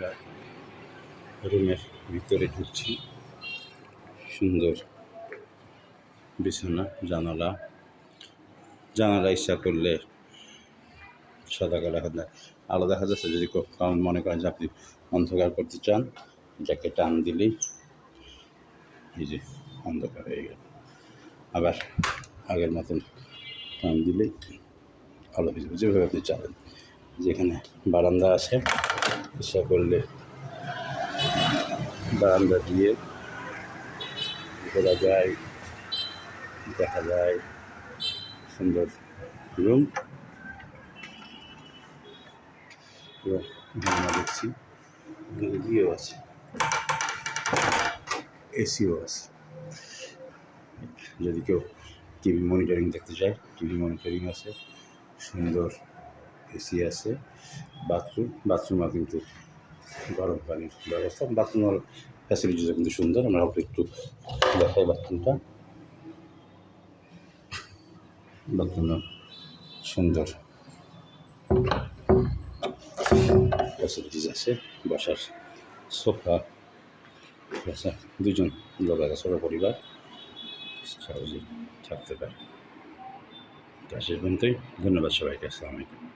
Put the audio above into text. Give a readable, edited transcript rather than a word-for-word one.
আমরা রুমের ভিতরে ঢুকছি। সুন্দর বিছানা, জানালা ইচ্ছা করলে সাদা কালো আলো দেখা যাচ্ছে। যদি কারণ মনে করেন যে আপনি অন্ধকার করতে চান, এটাকে টান দিলেই এই যে অন্ধকার হয়ে গেল। আবার আগের মতন টান দিলেই আলো হয়ে যাবে, যেভাবে আপনি চাবেন। যেখানে বারান্দা আছে, ইচ্ছা করলে বারান্দা দিয়ে ঘোরা যায়, দেখা যায় সুন্দর রুম। আমরা দেখছি ইয়েও আছে, এসিও আছে। যদি কেউ টিভি মনিটরিং দেখতে চায়, টিভি মনিটরিং আছে, সুন্দর এসি আছে। বাথরুমও কিন্তু গরম পানির ব্যবস্থা। বাথরুমের ফ্যাসিলিটিসও কিন্তু সুন্দর। আমরা একটু দেখাই বাথরুমটা। বাথরুমও সুন্দর ফ্যাসিলিটিস আছে, বসার সোফা আছে। দুজন লোক আছে, ছোটো পরিবার সহজেই থাকতে পারে। শেষ পর্যন্তই ধন্যবাদ সবাইকে। আসসালামু আলাইকুম।